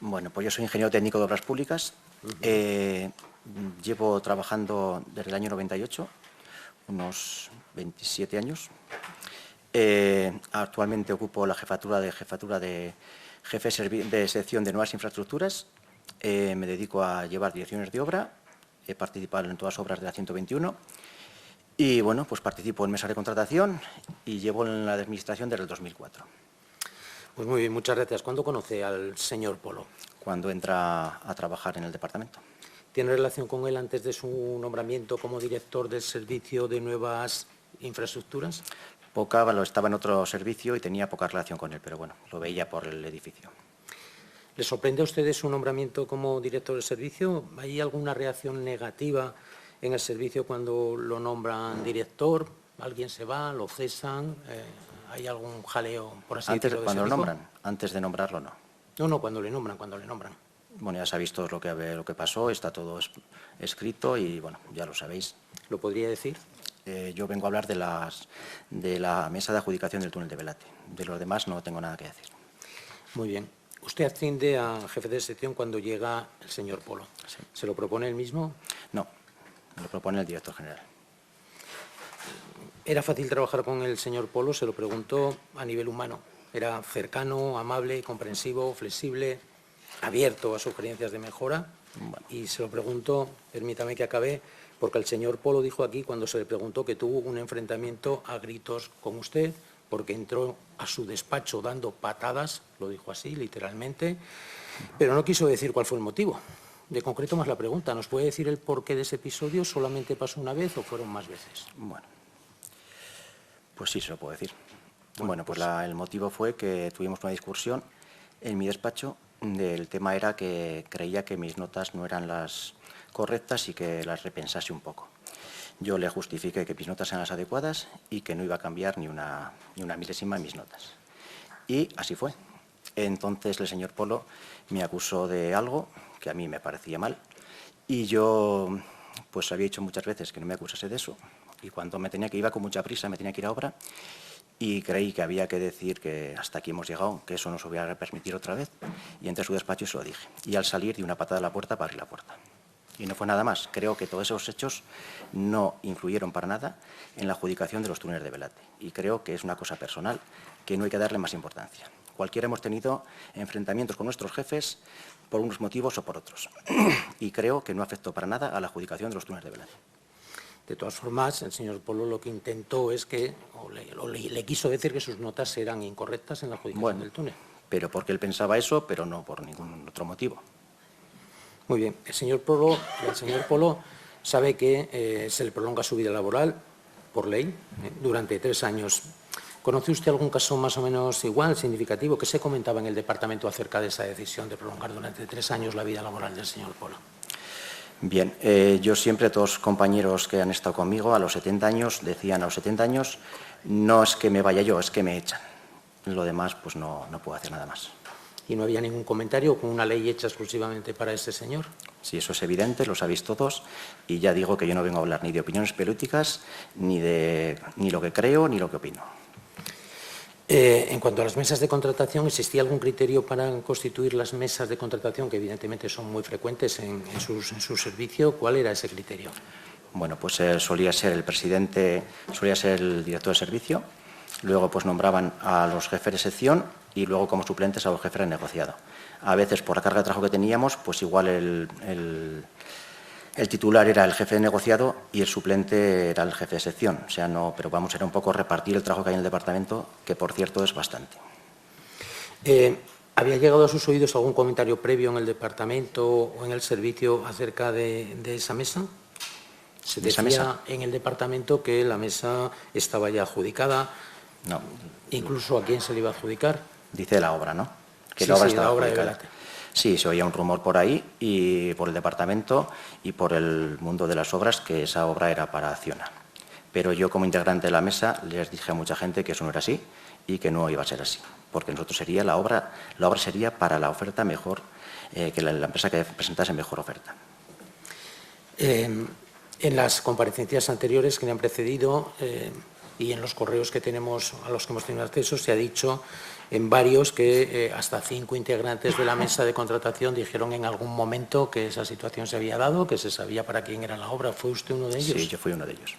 Bueno, pues yo soy ingeniero técnico de obras públicas. Llevo trabajando desde el año 98, unos 27 años. Actualmente ocupo la jefatura de jefe de sección de nuevas infraestructuras. Me dedico a llevar direcciones de obra. He participado en todas las obras de la 121. Y, bueno, pues participo en mesas de contratación y llevo en la administración desde el 2004. Pues muy bien, muchas gracias. ¿Cuándo conoce al señor Polo? Cuando entra a trabajar en el departamento. ¿Tiene relación con él antes de su nombramiento como director del Servicio de Nuevas Infraestructuras? Poca, estaba en otro servicio y tenía poca relación con él, pero bueno, lo veía por el edificio. ¿Le sorprende a usted su nombramiento como director del servicio? ¿Hay alguna reacción negativa en el servicio cuando lo nombran director? ¿Alguien se va? ¿Lo cesan? ¿Hay algún jaleo, por así decirlo? ¿Cuando lo nombran? Antes de nombrarlo, no. No, cuando le nombran. Bueno, ya se ha visto lo que pasó, está todo escrito y, bueno, ya lo sabéis. ¿Lo podría decir? Yo vengo a hablar de la mesa de adjudicación del túnel de Belate. De los demás no tengo nada que decir. Muy bien. Usted asciende a jefe de sección cuando llega el señor Polo. Sí. ¿Se lo propone él mismo? No, me lo propone el director general. ¿Era fácil trabajar con el señor Polo? Se lo pregunto a nivel humano. ¿Era cercano, amable, comprensivo, flexible, abierto a sugerencias de mejora? Bueno. Y se lo pregunto, permítame que acabe, porque el señor Polo dijo aquí cuando se le preguntó que tuvo un enfrentamiento a gritos con usted, porque entró a su despacho dando patadas, lo dijo así, literalmente, pero no quiso decir cuál fue el motivo. De concreto más la pregunta, ¿nos puede decir el porqué de ese episodio? ¿Solamente pasó una vez o fueron más veces? Bueno, pues sí, se lo puedo decir. Bueno, pues el motivo fue que tuvimos una discusión en mi despacho. El tema era que creía que mis notas no eran las correctas y que las repensase un poco. Yo le justifiqué que mis notas eran las adecuadas y que no iba a cambiar ni una milésima en mis notas. Y así fue. Entonces el señor Polo me acusó de algo que a mí me parecía mal y yo pues había dicho muchas veces que no me acusase de eso y cuando iba con mucha prisa, me tenía que ir a obra y creí que había que decir que hasta aquí hemos llegado, que eso no se hubiera a permitir otra vez y entré a su despacho y se lo dije. Y al salir di una patada a la puerta para abrir la puerta. Y no fue nada más. Creo que todos esos hechos no influyeron para nada en la adjudicación de los túneles de Belate. Y creo que es una cosa personal que no hay que darle más importancia. Cualquiera hemos tenido enfrentamientos con nuestros jefes por unos motivos o por otros. Y creo que no afectó para nada a la adjudicación de los túneles de Belate. De todas formas, el señor Polo lo que intentó es que, le quiso decir que sus notas eran incorrectas en la adjudicación del túnel. Pero porque él pensaba eso, pero no por ningún otro motivo. Muy bien. El señor Polo sabe que se le prolonga su vida laboral, por ley, durante 3 años. ¿Conoce usted algún caso más o menos igual, significativo? ¿Qué se comentaba en el departamento acerca de esa decisión de prolongar durante 3 años la vida laboral del señor Polo? Bien, yo siempre, todos los compañeros que han estado conmigo, a los 70 años, decían a los 70 años, no es que me vaya yo, es que me echan. Lo demás, pues no puedo hacer nada más. ¿Y no había ningún comentario con una ley hecha exclusivamente para ese señor? Sí, eso es evidente, lo sabéis todos, y ya digo que yo no vengo a hablar ni de opiniones políticas, ni lo que creo, ni lo que opino. En cuanto a las mesas de contratación, ¿existía algún criterio para constituir las mesas de contratación, que evidentemente son muy frecuentes en su servicio? ¿Cuál era ese criterio? Bueno, pues solía ser el presidente, solía ser el director de servicio, luego pues nombraban a los jefes de sección y luego como suplentes a los jefes de negociado. A veces por la carga de trabajo que teníamos, pues igual el titular era el jefe de negociado y el suplente era el jefe de sección. O sea, no, pero vamos, era un poco repartir el trabajo que hay en el departamento, que por cierto es bastante. ¿Había llegado a sus oídos algún comentario previo en el departamento o en el servicio acerca de esa mesa? Se decía en el departamento que la mesa estaba ya adjudicada. No. ¿Incluso a quién se le iba a adjudicar? Dice la obra, ¿no? Que Sí, la obra sí, estaba la obra de adjudicada. Belate. Sí, se oía un rumor por ahí y por el departamento y por el mundo de las obras que esa obra era para Acciona. Pero yo como integrante de la mesa les dije a mucha gente que eso no era así y que no iba a ser así, porque nosotros sería la obra sería para la oferta mejor, que la empresa que presentase mejor oferta. En las comparecencias anteriores que le han precedido, y en los correos que tenemos, a los que hemos tenido acceso, se ha dicho en varios que hasta 5 integrantes de la mesa de contratación dijeron en algún momento que esa situación se había dado, que se sabía para quién era la obra. ¿Fue usted uno de ellos? Sí, yo fui uno de ellos.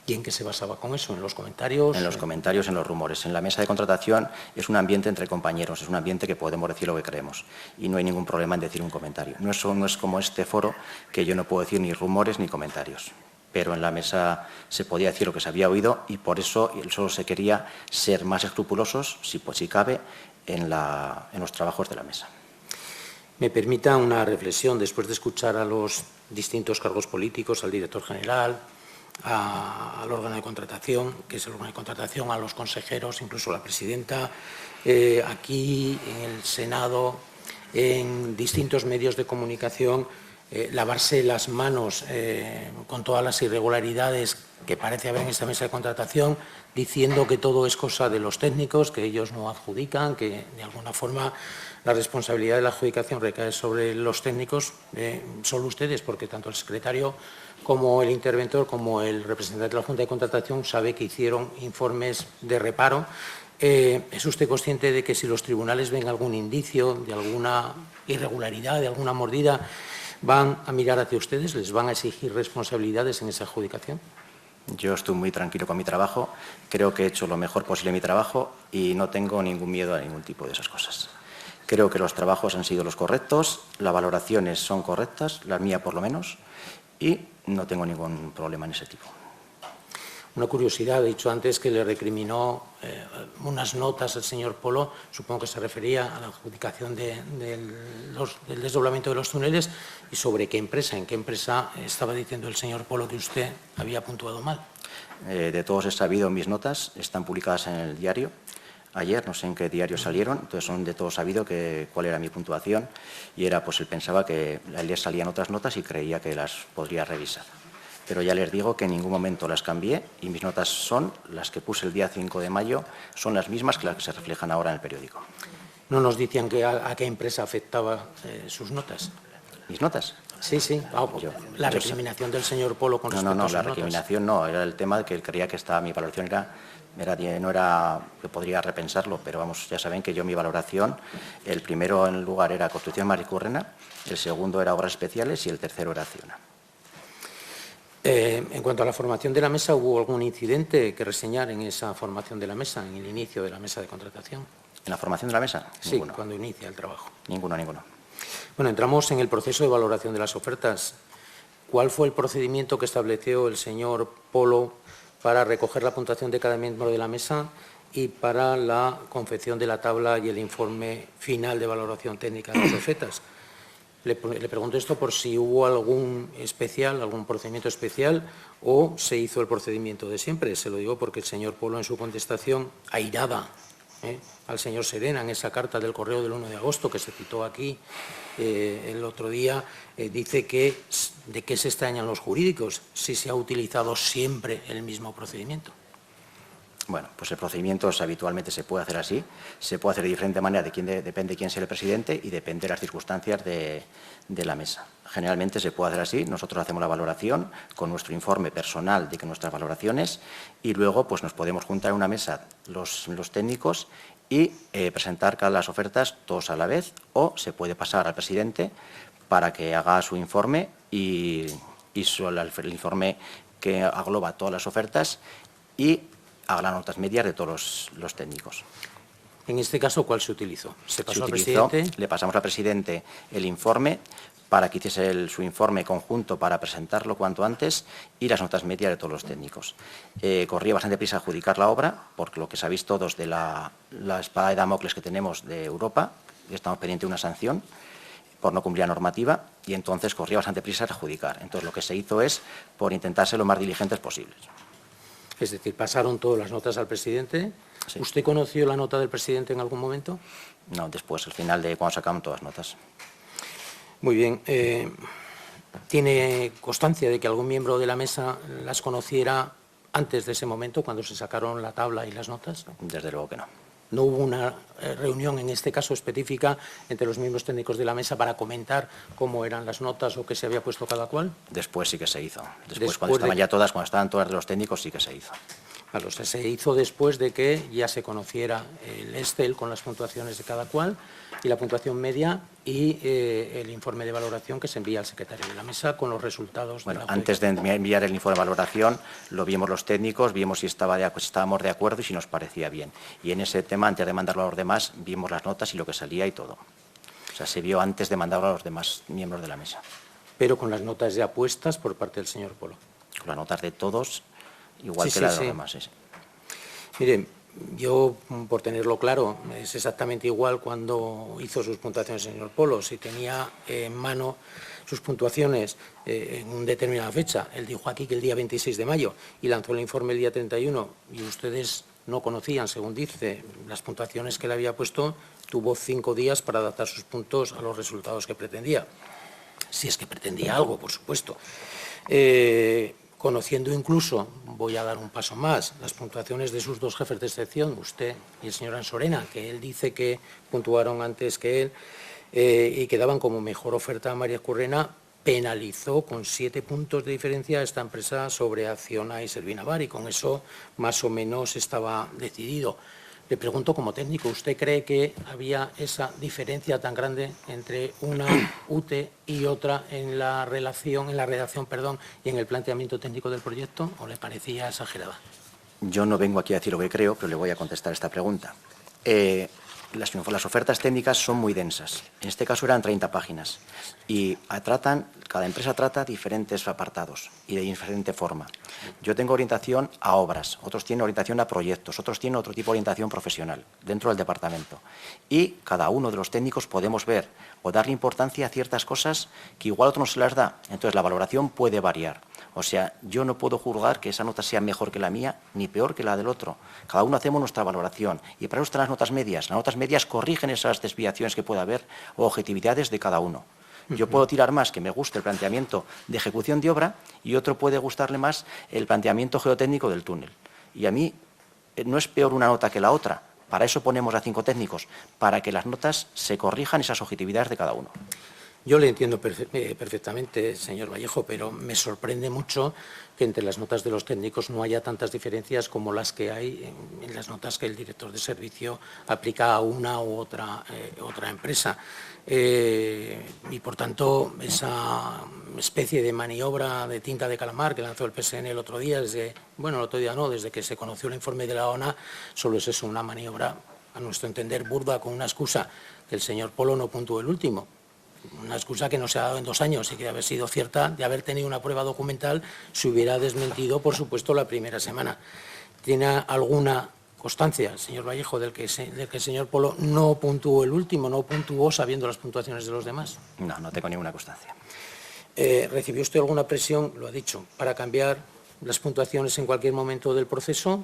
¿Y en qué se basaba con eso? ¿En los comentarios? En los comentarios, en los rumores. En la mesa de contratación es un ambiente entre compañeros, es un ambiente que podemos decir lo que creemos y no hay ningún problema en decir un comentario. No es como este foro que yo no puedo decir ni rumores ni comentarios. Pero en la mesa se podía decir lo que se había oído y por eso solo se quería ser más escrupulosos, si cabe, en los trabajos de la mesa. Me permita una reflexión después de escuchar a los distintos cargos políticos, al director general, al órgano de contratación, que es el órgano de contratación, a los consejeros, incluso a la presidenta, aquí en el Senado, en distintos medios de comunicación, lavarse las manos con todas las irregularidades que parece haber en esta mesa de contratación, diciendo que todo es cosa de los técnicos, que ellos no adjudican, que de alguna forma la responsabilidad de la adjudicación recae sobre los técnicos, solo ustedes, porque tanto el secretario como el interventor, como el representante de la Junta de Contratación, sabe que hicieron informes de reparo. ¿Es usted consciente de que si los tribunales ven algún indicio de alguna irregularidad, de alguna mordida, van a mirar hacia ustedes, les van a exigir responsabilidades en esa adjudicación? Yo estoy muy tranquilo con mi trabajo, creo que he hecho lo mejor posible en mi trabajo y no tengo ningún miedo a ningún tipo de esas cosas. Creo que los trabajos han sido los correctos, las valoraciones son correctas, la mía por lo menos, y no tengo ningún problema en ese tipo. Una curiosidad, he dicho antes que le recriminó unas notas al señor Polo, supongo que se refería a la adjudicación del desdoblamiento de los túneles, y sobre qué empresa, en qué empresa estaba diciendo el señor Polo que usted había puntuado mal. De todos he sabido mis notas, están publicadas en el diario. Ayer, no sé en qué diario salieron, entonces son de todos sabido cuál era mi puntuación y era, pues él pensaba que ayer salían otras notas y creía que las podría revisar. Pero ya les digo que en ningún momento las cambié y mis notas son las que puse el día 5 de mayo, son las mismas que las que se reflejan ahora en el periódico. ¿No nos decían a qué empresa afectaba sus notas? ¿Mis notas? Sí, sí. La recriminación del señor Polo con respecto a sus notas. No, la recriminación no, era el tema de que él creía que mi valoración no era que podría repensarlo, pero vamos, ya saben que yo mi valoración, el primero en lugar era Construcción Maricurrena, el segundo era Obras Especiales y el tercero era Acciona. En cuanto a la formación de la mesa, ¿hubo algún incidente que reseñar en esa formación de la mesa, en el inicio de la mesa de contratación? ¿En la formación de la mesa? Sí, ninguno. Cuando inicia el trabajo. Ninguno. Bueno, entramos en el proceso de valoración de las ofertas. ¿Cuál fue el procedimiento que estableció el señor Polo para recoger la puntuación de cada miembro de la mesa y para la confección de la tabla y el informe final de valoración técnica de las ofertas? Le pregunto esto por si hubo algún procedimiento especial o se hizo el procedimiento de siempre. Se lo digo porque el señor Polo en su contestación, airada al señor Serena en esa carta del correo del 1 de agosto que se citó aquí el otro día, dice que de qué se extrañan los jurídicos si se ha utilizado siempre el mismo procedimiento. Bueno, pues el procedimiento habitualmente se puede hacer así, se puede hacer de diferente manera, depende de quién sea el presidente y depende de las circunstancias de la mesa. Generalmente se puede hacer así, nosotros hacemos la valoración con nuestro informe personal de nuestras valoraciones y luego pues nos podemos juntar en una mesa los técnicos y presentar cada las ofertas todos a la vez o se puede pasar al presidente para que haga su informe y el informe que agloba todas las ofertas y haga las notas medias de todos los técnicos. En este caso, ¿cuál se utilizó? ¿Se pasó al presidente? Le pasamos al presidente el informe para que hiciese su informe conjunto para presentarlo cuanto antes y las notas medias de todos los técnicos. Corría bastante prisa adjudicar la obra, porque lo que se ha visto desde la espada de Damocles que tenemos de Europa, y estamos pendientes de una sanción por no cumplir la normativa, y entonces corría bastante prisa adjudicar. Entonces lo que se hizo es por intentar ser lo más diligentes posibles. Es decir, pasaron todas las notas al presidente. Sí. ¿Usted conoció la nota del presidente en algún momento? No, después, al final de cuando sacaron todas las notas. Muy bien. ¿Tiene constancia de que algún miembro de la mesa las conociera antes de ese momento, cuando se sacaron la tabla y las notas? Desde luego que no. ¿No hubo una reunión, en este caso específica, entre los miembros técnicos de la mesa para comentar cómo eran las notas o qué se había puesto cada cual? Después sí que se hizo. Después cuando estaban todas de los técnicos, sí que se hizo. Claro, o sea, se hizo después de que ya se conociera el Excel con las puntuaciones de cada cual y la puntuación media y el informe de valoración que se envía al secretario de la mesa con los resultados. Bueno, de la antes de enviar el informe de valoración, lo vimos los técnicos, vimos si estábamos de acuerdo y si nos parecía bien. Y en ese tema, antes de mandarlo a los demás, vimos las notas y lo que salía y todo. O sea, se vio antes de mandarlo a los demás miembros de la mesa. Pero con las notas ya puestas por parte del señor Polo. Con las notas de todos, igual Sí, que sí, las de los sí. demás. Sí. Mire, yo, por tenerlo claro, es exactamente igual cuando hizo sus puntuaciones el señor Polo. Si tenía en mano sus puntuaciones en una determinada fecha, él dijo aquí que el día 26 de mayo y lanzó el informe el día 31 y ustedes no conocían, según dice, las puntuaciones que le había puesto, tuvo 5 días para adaptar sus puntos a los resultados que pretendía. Si es que pretendía algo, por supuesto. Conociendo incluso, voy a dar un paso más, las puntuaciones de sus dos jefes de sección, usted y el señor Ansorena, que él dice que puntuaron antes que él y que daban como mejor oferta a María Currena, penalizó con 7 puntos de diferencia a esta empresa sobre Acciona y Servinavar, y con eso más o menos estaba decidido. Le pregunto como técnico, ¿usted cree que había esa diferencia tan grande entre una UTE y otra en la redacción, y en el planteamiento técnico del proyecto, o le parecía exagerada? Yo no vengo aquí a decir lo que creo, pero le voy a contestar esta pregunta. Las ofertas técnicas son muy densas. En este caso eran 30 páginas y cada empresa trata diferentes apartados y de diferente forma. Yo tengo orientación a obras, otros tienen orientación a proyectos, otros tienen otro tipo de orientación profesional dentro del departamento. Y cada uno de los técnicos podemos ver o darle importancia a ciertas cosas que igual otro no se las da. Entonces la valoración puede variar. O sea, yo no puedo juzgar que esa nota sea mejor que la mía ni peor que la del otro. Cada uno hacemos nuestra valoración y para eso están las notas medias. Las notas medias corrigen esas desviaciones que pueda haber o objetividades de cada uno. Yo puedo tirar más que me guste el planteamiento de ejecución de obra y otro puede gustarle más el planteamiento geotécnico del túnel. Y a mí no es peor una nota que la otra. Para eso ponemos a 5 técnicos, para que las notas se corrijan esas objetividades de cada uno. Yo le entiendo perfectamente, señor Vallejo, pero me sorprende mucho que entre las notas de los técnicos no haya tantas diferencias como las que hay en las notas que el director de servicio aplica a una u otra empresa. Y, por tanto, esa especie de maniobra de tinta de calamar que lanzó el PSN el otro día, desde que se conoció el informe de la ONA, solo es eso, una maniobra, a nuestro entender, burda, con una excusa que el señor Polo no puntuó el último. Una excusa que no se ha dado en 2 años y que de haber sido cierta, de haber tenido una prueba documental, se hubiera desmentido, por supuesto, la primera semana. ¿Tiene alguna constancia, señor Vallejo, del que el señor Polo no puntuó el último, no puntuó sabiendo las puntuaciones de los demás? No, no tengo ninguna constancia. ¿Recibió usted alguna presión, lo ha dicho, para cambiar las puntuaciones en cualquier momento del proceso?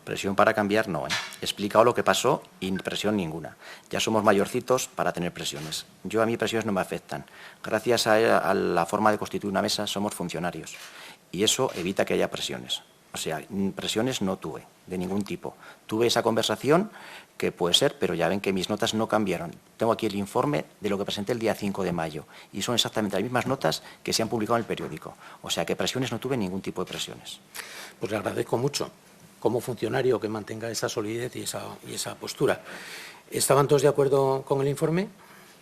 Presión para cambiar no. He explicado lo que pasó y presión ninguna. Ya somos mayorcitos para tener presiones. A mí presiones no me afectan. Gracias a la forma de constituir una mesa somos funcionarios y eso evita que haya presiones. O sea, presiones no tuve de ningún tipo. Tuve esa conversación que puede ser, pero ya ven que mis notas no cambiaron. Tengo aquí el informe de lo que presenté el día 5 de mayo y son exactamente las mismas notas que se han publicado en el periódico. O sea, que presiones no tuve ningún tipo de presiones. Pues le agradezco mucho, como funcionario, que mantenga esa solidez y esa postura. ¿Estaban todos de acuerdo con el informe?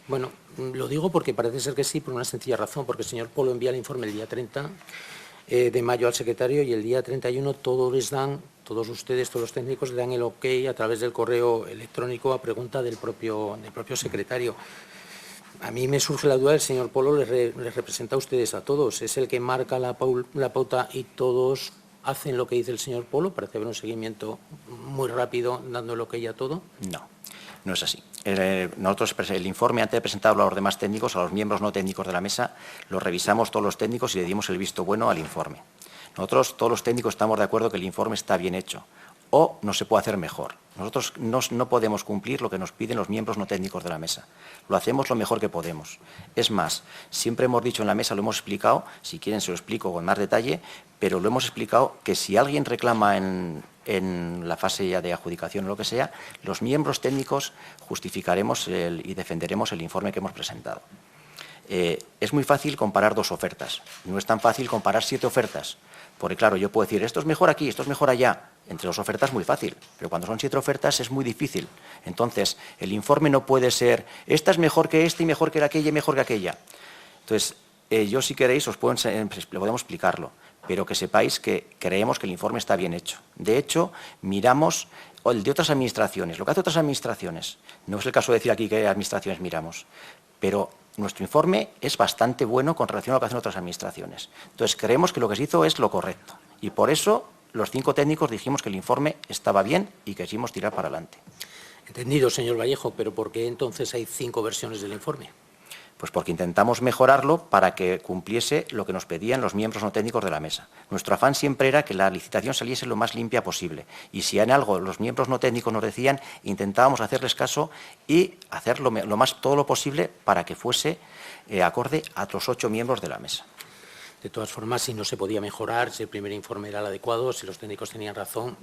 Bueno, lo digo porque parece ser que sí, por una sencilla razón, porque el señor Polo envía el informe el día 30 de mayo al secretario y el día 31 todos ustedes, todos los técnicos, le dan el ok a través del correo electrónico a pregunta del propio secretario. A mí me surge la duda, el señor Polo les representa a ustedes a todos, es el que marca la pauta y todos hacen lo que dice el señor Polo. Parece haber un seguimiento muy rápido dando el ok a todo. No, no es así. Nosotros el informe, antes de presentarlo a los demás técnicos, a los miembros no técnicos de la mesa, lo revisamos todos los técnicos y le dimos el visto bueno al informe. Nosotros, todos los técnicos, estamos de acuerdo que el informe está bien hecho o no se puede hacer mejor. Nosotros no podemos cumplir lo que nos piden los miembros no técnicos de la mesa. Lo hacemos lo mejor que podemos. Es más, siempre hemos dicho en la mesa, lo hemos explicado, si quieren se lo explico con más detalle, pero lo hemos explicado que si alguien reclama en la fase ya de adjudicación o lo que sea, los miembros técnicos justificaremos y defenderemos el informe que hemos presentado. Es muy fácil comparar dos ofertas. No es tan fácil comparar 7 ofertas. Porque, claro, yo puedo decir, esto es mejor aquí, esto es mejor allá. Entre 2 ofertas es muy fácil, pero cuando son 7 ofertas es muy difícil. Entonces, el informe no puede ser, esta es mejor que esta y mejor que aquella y mejor que aquella. Entonces, yo, si queréis, podemos explicarlo, pero que sepáis que creemos que el informe está bien hecho. De hecho, miramos el de otras administraciones, lo que hacen otras administraciones. No es el caso de decir aquí qué administraciones miramos, pero nuestro informe es bastante bueno con relación a lo que hacen otras administraciones. Entonces, creemos que lo que se hizo es lo correcto. Y por eso, los 5 técnicos dijimos que el informe estaba bien y quisimos tirar para adelante. Entendido, señor Vallejo, pero ¿por qué entonces hay 5 versiones del informe? Pues porque intentamos mejorarlo para que cumpliese lo que nos pedían los miembros no técnicos de la mesa. Nuestro afán siempre era que la licitación saliese lo más limpia posible. Y si en algo los miembros no técnicos nos decían, intentábamos hacerles caso y hacer todo lo posible para que fuese acorde a los 8 miembros de la mesa. De todas formas, si no se podía mejorar, si el primer informe era el adecuado, si los técnicos tenían razón,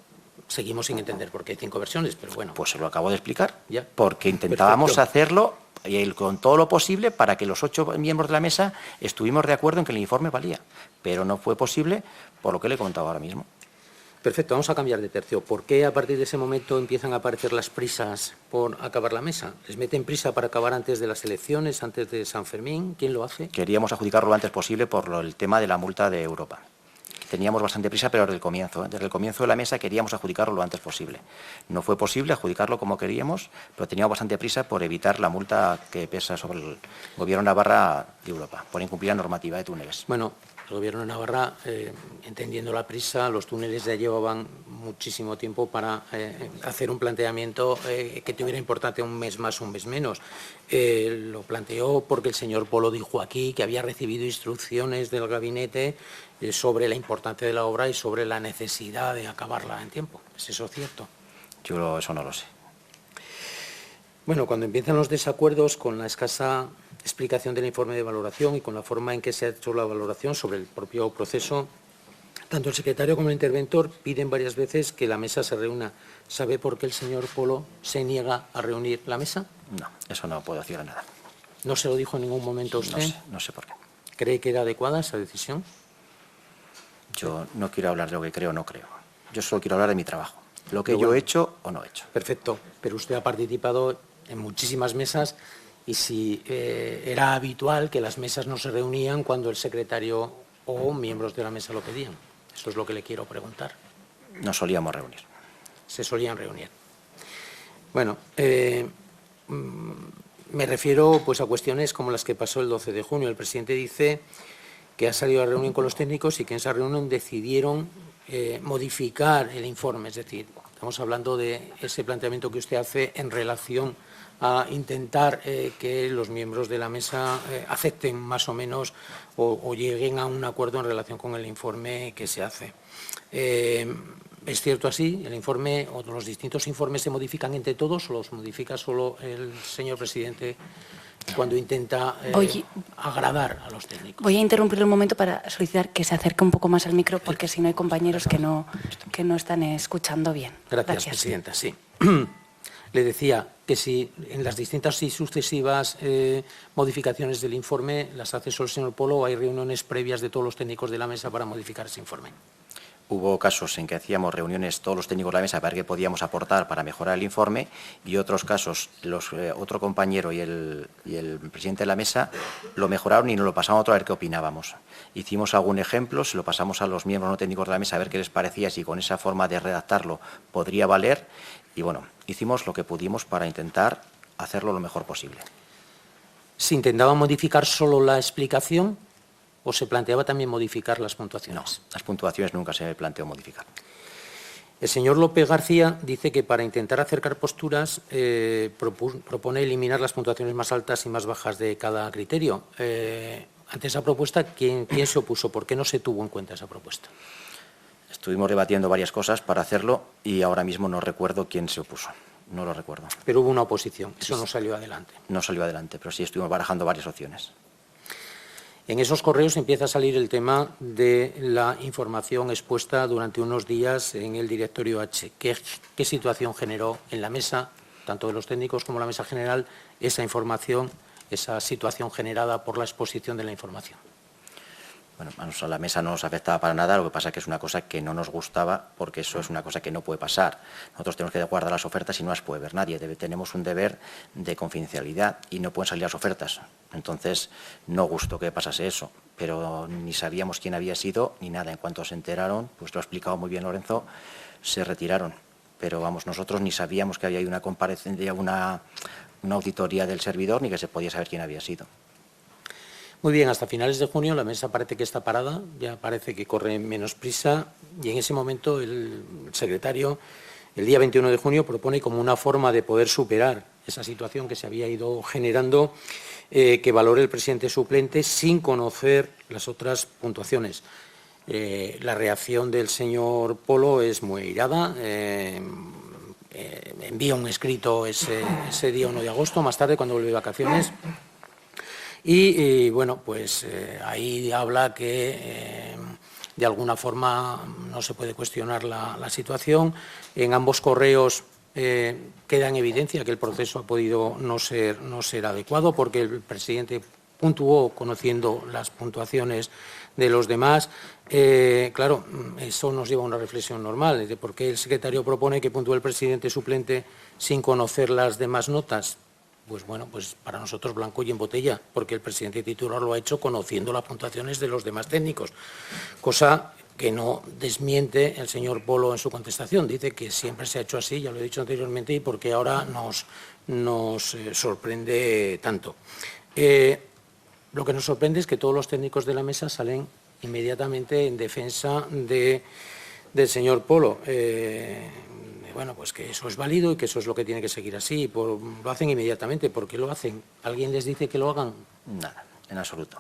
seguimos sin entender por qué hay 5 versiones, pero bueno. Pues se lo acabo de explicar. Ya. Porque intentábamos Perfecto. hacerlo con todo lo posible para que los 8 miembros de la mesa estuvimos de acuerdo en que el informe valía. Pero no fue posible por lo que le he comentado ahora mismo. Perfecto, vamos a cambiar de tercio. ¿Por qué a partir de ese momento empiezan a aparecer las prisas por acabar la mesa? ¿Les meten prisa para acabar antes de las elecciones, antes de San Fermín? ¿Quién lo hace? Queríamos adjudicarlo lo antes posible por el tema de la multa de Europa. Teníamos bastante prisa, pero desde el comienzo. Desde el comienzo de la mesa queríamos adjudicarlo lo antes posible. No fue posible adjudicarlo como queríamos, pero teníamos bastante prisa por evitar la multa que pesa sobre el Gobierno de Navarra de Europa, por incumplir la normativa de túneles. Bueno, el Gobierno de Navarra, entendiendo la prisa, los túneles ya llevaban muchísimo tiempo para hacer un planteamiento que tuviera importancia un mes más, un mes menos. Lo planteó porque el señor Polo dijo aquí que había recibido instrucciones del gabinete sobre la importancia de la obra y sobre la necesidad de acabarla en tiempo. ¿Es eso cierto? Yo eso no lo sé. Bueno, cuando empiezan los desacuerdos con la escasa explicación del informe de valoración y con la forma en que se ha hecho la valoración sobre el propio proceso, tanto el secretario como el interventor piden varias veces que la mesa se reúna. ¿Sabe por qué el señor Polo se niega a reunir la mesa? No, eso no puedo decir nada. ¿No se lo dijo en ningún momento a usted? No sé por qué. ¿Cree que era adecuada esa decisión? Yo no quiero hablar de lo que creo o no creo. Yo solo quiero hablar de mi trabajo. Lo que yo he hecho o no he hecho. Perfecto, pero usted ha participado en muchísimas mesas y si era habitual que las mesas no se reunían cuando el secretario o miembros de la mesa lo pedían. Eso es lo que le quiero preguntar. Nos solíamos reunir. Se solían reunir. Bueno, me refiero pues a cuestiones como las que pasó el 12 de junio. El presidente dice que ha salido a la reunión con los técnicos y que en esa reunión decidieron modificar el informe. Es decir, estamos hablando de ese planteamiento que usted hace en relación a intentar que los miembros de la mesa acepten más o menos o lleguen a un acuerdo en relación con el informe que se hace. ¿Es cierto así? ¿El informe o los distintos informes se modifican entre todos o los modifica solo el señor presidente cuando intenta agradar a los técnicos? Voy a interrumpirle un momento para solicitar que se acerque un poco más al micro porque si no hay compañeros que no están escuchando bien. Gracias, presidenta. Sí. Le decía que si en las distintas y sucesivas modificaciones del informe las hace solo el señor Polo o hay reuniones previas de todos los técnicos de la mesa para modificar ese informe. Hubo casos en que hacíamos reuniones todos los técnicos de la mesa para ver qué podíamos aportar para mejorar el informe y otros casos otro compañero y el presidente de la mesa lo mejoraron y nos lo pasaron a otro a ver qué opinábamos. Hicimos algún ejemplo, se lo pasamos a los miembros no técnicos de la mesa a ver qué les parecía, si con esa forma de redactarlo podría valer y bueno, hicimos lo que pudimos para intentar hacerlo lo mejor posible. ¿Se intentaba modificar solo la explicación o se planteaba también modificar las puntuaciones? No, las puntuaciones nunca se planteó modificar. El señor López García dice que para intentar acercar posturas propone eliminar las puntuaciones más altas y más bajas de cada criterio. Ante esa propuesta, ¿quién se opuso? ¿Por qué no se tuvo en cuenta esa propuesta? Estuvimos debatiendo varias cosas para hacerlo y ahora mismo no recuerdo quién se opuso. No lo recuerdo. Pero hubo una oposición, eso no salió adelante. No salió adelante, pero sí estuvimos barajando varias opciones. En esos correos empieza a salir el tema de la información expuesta durante unos días en el directorio H. ¿Qué situación generó en la mesa, tanto de los técnicos como la mesa general, esa información esa situación generada por la exposición de la información. Bueno, a la mesa no nos afectaba para nada, lo que pasa es que es una cosa que no nos gustaba, porque eso es una cosa que no puede pasar. Nosotros tenemos que guardar las ofertas y no las puede ver nadie. Tenemos un deber de confidencialidad y no pueden salir las ofertas. Entonces, no gustó que pasase eso, pero ni sabíamos quién había sido ni nada. En cuanto se enteraron, pues lo ha explicado muy bien Lorenzo, se retiraron. Pero vamos, nosotros ni sabíamos que había una comparecencia, una auditoría del servidor, ni que se podía saber quién había sido. Muy bien, hasta finales de junio la mesa parece que está parada, ya parece que corre menos prisa y en ese momento el secretario, el día 21 de junio, propone como una forma de poder superar esa situación que se había ido generando, que valore el presidente suplente sin conocer las otras puntuaciones. La reacción del señor Polo es muy airada. Envía un escrito ese día 1 de agosto, más tarde, cuando vuelve de vacaciones. Y bueno, pues ahí habla que de alguna forma no se puede cuestionar la situación. En ambos correos queda en evidencia que el proceso ha podido no ser adecuado, porque el presidente puntuó conociendo las puntuaciones de los demás. Claro, eso nos lleva a una reflexión normal, de por qué el secretario propone que puntúe el presidente suplente sin conocer las demás notas. Pues bueno, pues para nosotros blanco y en botella, porque el presidente titular lo ha hecho conociendo las puntuaciones de los demás técnicos, cosa que no desmiente el señor Polo en su contestación. Dice que siempre se ha hecho así, ya lo he dicho anteriormente, y porque ahora nos sorprende tanto. Lo que nos sorprende es que todos los técnicos de la mesa salen inmediatamente en defensa del señor Polo. Bueno, pues que eso es válido y que eso es lo que tiene que seguir así. Lo hacen inmediatamente. ¿Por qué lo hacen? ¿Alguien les dice que lo hagan? Nada, en absoluto.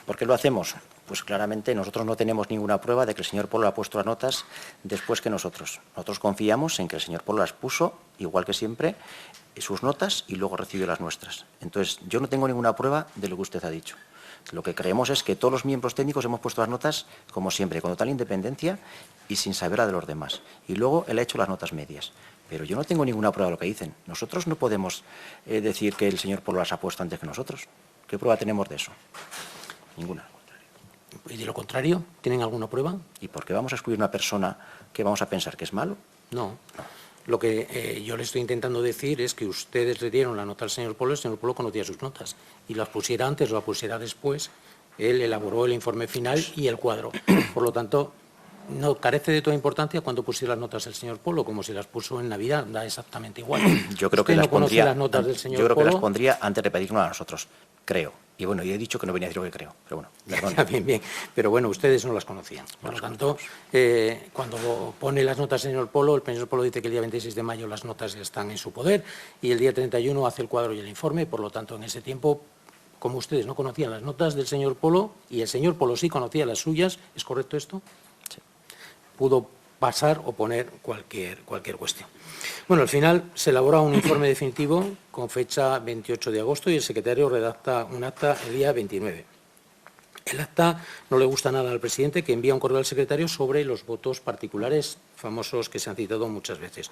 ¿Por qué lo hacemos? Pues claramente nosotros no tenemos ninguna prueba de que el señor Polo ha puesto las notas después que nosotros. Nosotros confiamos en que el señor Polo las puso, igual que siempre, sus notas y luego recibió las nuestras. Entonces, yo no tengo ninguna prueba de lo que usted ha dicho. Lo que creemos es que todos los miembros técnicos hemos puesto las notas, como siempre, con total independencia y sin saber la de los demás. Y luego él ha hecho las notas medias. Pero yo no tengo ninguna prueba de lo que dicen. Nosotros no podemos decir que el señor Polo las ha puesto antes que nosotros. ¿Qué prueba tenemos de eso? Ninguna. ¿Y de lo contrario? ¿Tienen alguna prueba? ¿Y por qué vamos a excluir a una persona que vamos a pensar que es malo? No. Lo que yo le estoy intentando decir es que ustedes le dieron la nota al señor Polo, el señor Polo conocía sus notas. Y las pusiera antes o las pusiera después, él elaboró el informe final y el cuadro. Por lo tanto, no carece de toda importancia cuando pusiera las notas el señor Polo, como si las puso en Navidad, da exactamente igual. Yo creo que no las pondría, las notas del señor yo creo Polo. que las pondría antes de pedirnos a nosotros, creo. Y bueno, yo he dicho que no venía a decir lo que creo, pero bueno, perdón. Bien. Pero bueno, ustedes no las conocían. Por lo tanto, cuando pone las notas el señor Polo dice que el día 26 de mayo las notas están en su poder y el día 31 hace el cuadro y el informe. Por lo tanto, en ese tiempo, como ustedes no conocían las notas del señor Polo y el señor Polo sí conocía las suyas, ¿es correcto esto? Sí. Pudo pasar o poner cualquier cuestión. Bueno, al final se elabora un informe definitivo con fecha 28 de agosto y el secretario redacta un acta el día 29. El acta no le gusta nada al presidente, que envía un correo al secretario sobre los votos particulares famosos que se han citado muchas veces.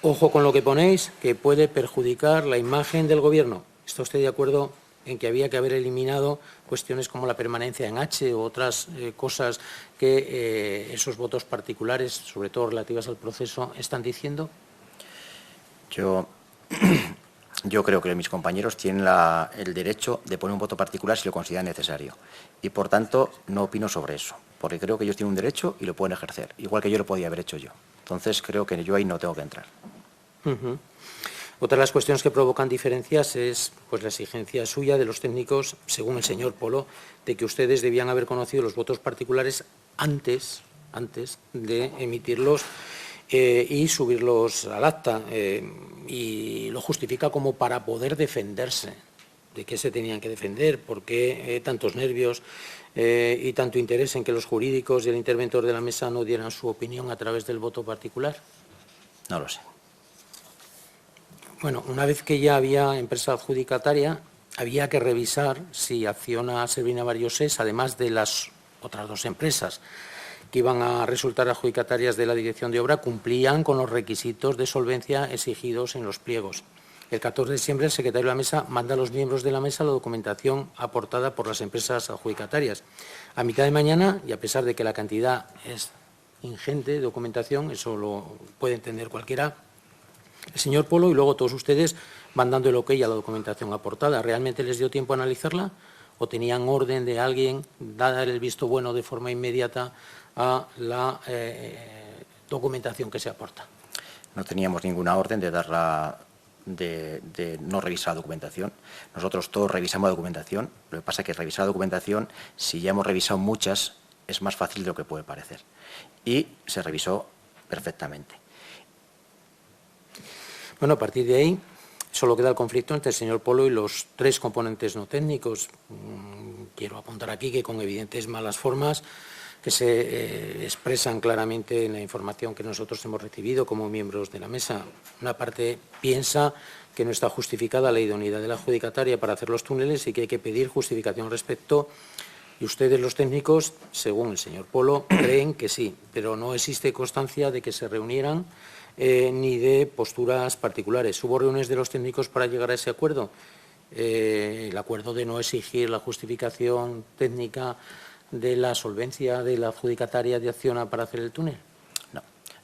Ojo con lo que ponéis, que puede perjudicar la imagen del Gobierno. ¿Está usted de acuerdo en que había que haber eliminado cuestiones como la permanencia en H u otras cosas que esos votos particulares, sobre todo relativas al proceso, están diciendo? Yo creo que mis compañeros tienen el derecho de poner un voto particular si lo consideran necesario. Y, por tanto, no opino sobre eso, porque creo que ellos tienen un derecho y lo pueden ejercer, igual que yo lo podía haber hecho yo. Entonces, creo que yo ahí no tengo que entrar. Otra de las cuestiones que provocan diferencias es pues, la exigencia suya de los técnicos, según el señor Polo, de que ustedes debían haber conocido los votos particulares antes de emitirlos y subirlos al acta. Y lo justifica como para poder defenderse. ¿De qué se tenían que defender? ¿Por qué tantos nervios y tanto interés en que los jurídicos y el interventor de la mesa no dieran su opinión a través del voto particular? No lo sé. Bueno, una vez que ya había empresa adjudicataria, había que revisar si Acciona Servina Varioses, además de las otras dos empresas que iban a resultar adjudicatarias de la dirección de obra, cumplían con los requisitos de solvencia exigidos en los pliegos. El 14 de diciembre, el secretario de la Mesa manda a los miembros de la Mesa la documentación aportada por las empresas adjudicatarias. A mitad de mañana, y a pesar de que la cantidad es ingente de documentación, eso lo puede entender cualquiera, el señor Polo y luego todos ustedes van dando el ok a la documentación aportada. ¿Realmente les dio tiempo a analizarla o tenían orden de alguien dar el visto bueno de forma inmediata a la documentación que se aporta? No teníamos ninguna orden de de no revisar la documentación. Nosotros todos revisamos la documentación. Lo que pasa es que revisar la documentación, si ya hemos revisado muchas, es más fácil de lo que puede parecer. Y se revisó perfectamente. Bueno, a partir de ahí solo queda el conflicto entre el señor Polo y los 3 componentes no técnicos. Quiero apuntar aquí que con evidentes malas formas que se expresan claramente en la información que nosotros hemos recibido como miembros de la Mesa. Una parte piensa que no está justificada la idoneidad de la adjudicataria para hacer los túneles y que hay que pedir justificación al respecto. Y ustedes, los técnicos, según el señor Polo, creen que sí, pero no existe constancia de que se reunieran ni de posturas particulares. ¿Hubo reuniones de los técnicos para llegar a ese acuerdo? El acuerdo de no exigir la justificación técnica de la solvencia de la adjudicataria de Acciona para hacer el túnel.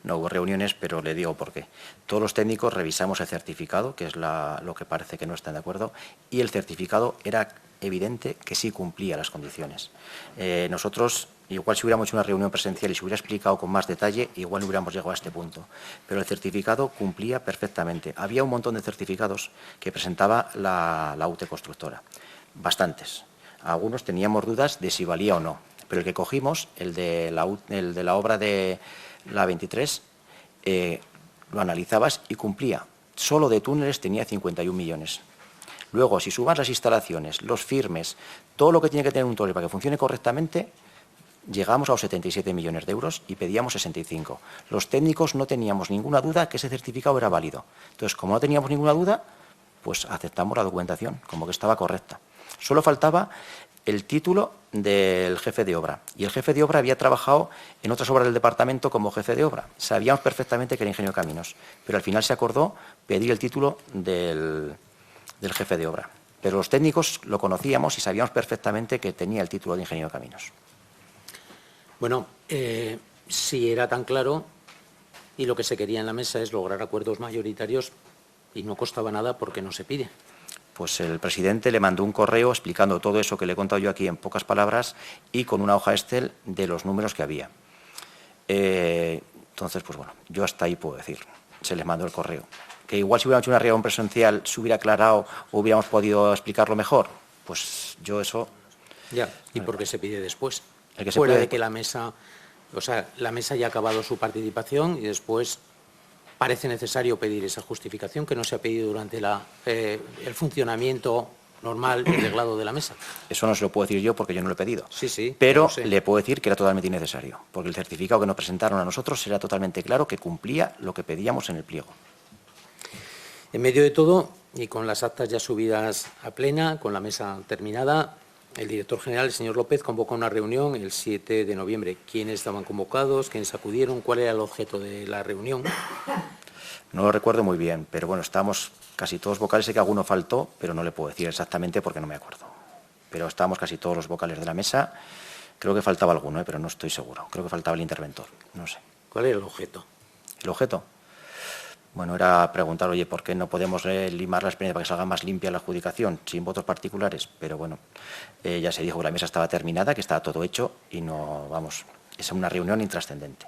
No hubo reuniones, pero le digo por qué. Todos los técnicos revisamos el certificado, que es lo que parece que no están de acuerdo, y el certificado era evidente que sí cumplía las condiciones. Nosotros, igual si hubiéramos hecho una reunión presencial y se hubiera explicado con más detalle, igual no hubiéramos llegado a este punto. Pero el certificado cumplía perfectamente. Había un montón de certificados que presentaba la UTE constructora, bastantes. Algunos teníamos dudas de si valía o no, pero el que cogimos, el de la obra de la 23, lo analizabas y cumplía. Solo de túneles tenía 51 millones. Luego, si sumas las instalaciones, los firmes, todo lo que tiene que tener un túnel para que funcione correctamente, llegamos a los 77 millones de euros y pedíamos 65. Los técnicos no teníamos ninguna duda que ese certificado era válido. Entonces, como no teníamos ninguna duda, pues aceptamos la documentación, como que estaba correcta. Solo faltaba el título del jefe de obra. Y el jefe de obra había trabajado en otras obras del departamento como jefe de obra. Sabíamos perfectamente que era ingeniero de caminos, pero al final se acordó pedir el título del jefe de obra. Pero los técnicos lo conocíamos y sabíamos perfectamente que tenía el título de ingeniero de caminos. Bueno, si era tan claro y lo que se quería en la mesa es lograr acuerdos mayoritarios y no costaba nada porque no se pide. Pues el presidente le mandó un correo explicando todo eso que le he contado yo aquí en pocas palabras y con una hoja Excel de los números que había. Entonces, pues bueno, yo hasta ahí puedo decir. Se les mandó el correo. Que igual si hubiéramos hecho una reunión presencial se hubiera aclarado o hubiéramos podido explicarlo mejor. Pues yo eso... Ya, ¿y por qué se pide después? El que se Fuera puede... de que la mesa, la mesa ya ha acabado su participación y después parece necesario pedir esa justificación que no se ha pedido durante el funcionamiento normal y reglado de la mesa. Eso no se lo puedo decir yo porque yo no lo he pedido. Sí, pero le puedo decir que era totalmente innecesario, porque el certificado que nos presentaron a nosotros era totalmente claro que cumplía lo que pedíamos en el pliego. En medio de todo, y con las actas ya subidas a plena, con la mesa terminada, el director general, el señor López, convocó una reunión el 7 de noviembre. ¿Quiénes estaban convocados? ¿Quiénes acudieron? ¿Cuál era el objeto de la reunión? No lo recuerdo muy bien, pero bueno, estábamos casi todos vocales. Sé que alguno faltó, pero no le puedo decir exactamente porque no me acuerdo. Pero estábamos casi todos los vocales de la mesa. Creo que faltaba alguno, pero no estoy seguro. Creo que faltaba el interventor, no sé. ¿Cuál era el objeto? ¿El objeto? Bueno, era preguntar, oye, ¿por qué no podemos limar la experiencia para que salga más limpia la adjudicación sin votos particulares? Pero bueno, ya se dijo que la mesa estaba terminada, que estaba todo hecho y no, vamos, es una reunión intrascendente.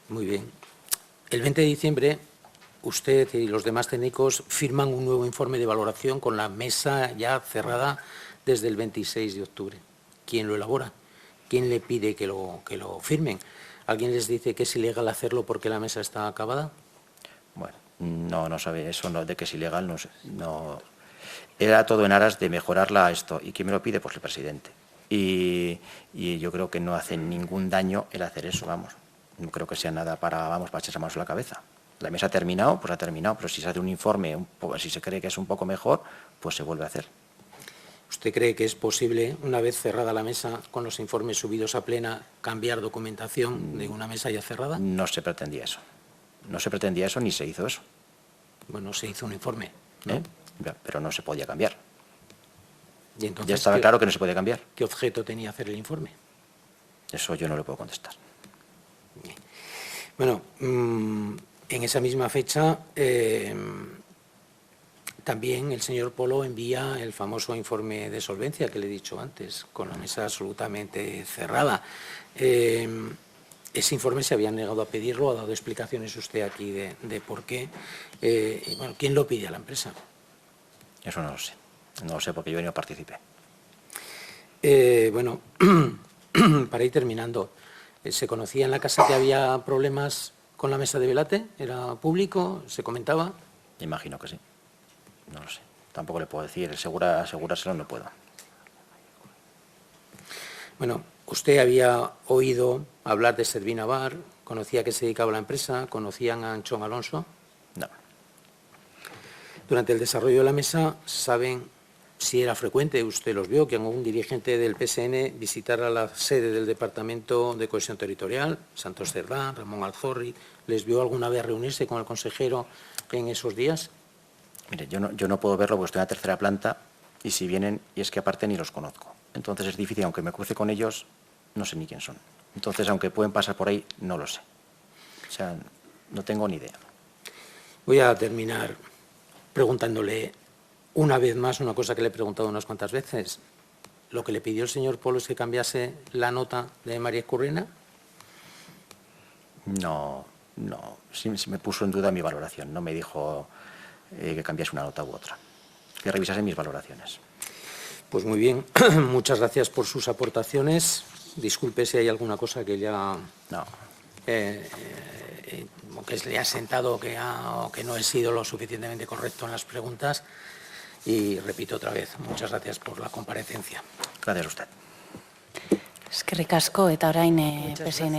Muy bien. El 20 de diciembre, usted y los demás técnicos firman un nuevo informe de valoración con la mesa ya cerrada desde el 26 de octubre. ¿Quién lo elabora? ¿Quién le pide que lo firmen? ¿Alguien les dice que es ilegal hacerlo porque la mesa está acabada? Bueno, no sabe eso, no, de que es ilegal, no sé. No. Era todo en aras de mejorarla esto. ¿Y quién me lo pide? Pues el presidente. Y yo creo que no hace ningún daño el hacer eso, vamos. No creo que sea nada para echarse manos a la cabeza. La mesa ha terminado, pues ha terminado, pero si se hace un informe, si se cree que es un poco mejor, pues se vuelve a hacer. ¿Usted cree que es posible, una vez cerrada la mesa, con los informes subidos a plena, cambiar documentación de una mesa ya cerrada? No se pretendía eso. No se pretendía eso ni se hizo eso. Bueno, se hizo un informe, ¿no? ¿eh? Pero no se podía cambiar. Y entonces, Ya estaba claro que no se podía cambiar. ¿qué objeto tenía hacer el informe? Eso yo no le puedo contestar. Bueno, en esa misma fecha también el señor Polo envía el famoso informe de solvencia que le he dicho antes, con la mesa absolutamente cerrada. Ese informe se había negado a pedirlo, ha dado explicaciones usted aquí de por qué. Bueno, ¿quién lo pide a la empresa? Eso no lo sé. No lo sé porque yo no participé. Bueno, para ir terminando, ¿se conocía en la casa que había problemas con la mesa de Velate? ¿Era público? ¿Se comentaba? Imagino que sí. No lo sé. Tampoco le puedo decir. Asegurárselo no puedo. Bueno, usted había oído hablar de Servina Bar, conocía a qué se dedicaba la empresa, conocían a Anchón Alonso. No. Durante el desarrollo de la mesa, ¿saben si era frecuente, usted los vio, que algún dirigente del PSN visitara la sede del Departamento de Cohesión Territorial, Santos Cerdá, Ramón Alzorri? ¿Les vio alguna vez reunirse con el consejero en esos días? Mire, yo no puedo verlo porque estoy en la tercera planta y si vienen, y es que aparte ni los conozco. Entonces es difícil, aunque me cruce con ellos, no sé ni quién son. Entonces, aunque pueden pasar por ahí, no lo sé. O sea, no tengo ni idea. Voy a terminar preguntándole una vez más una cosa que le he preguntado unas cuantas veces. ¿Lo que le pidió el señor Polo es que cambiase la nota de María Escurrena? No. Sí me puso en duda mi valoración. No me dijo que cambiase una nota u otra. Que revisase mis valoraciones. Pues muy bien. Muchas gracias por sus aportaciones. Disculpe si hay alguna cosa que ya... No. que le ha sentado o que no he sido lo suficientemente correcto en las preguntas. Y repito otra vez, muchas gracias por la comparecencia. Gracias a usted. Eskerrik asko eta orain PSN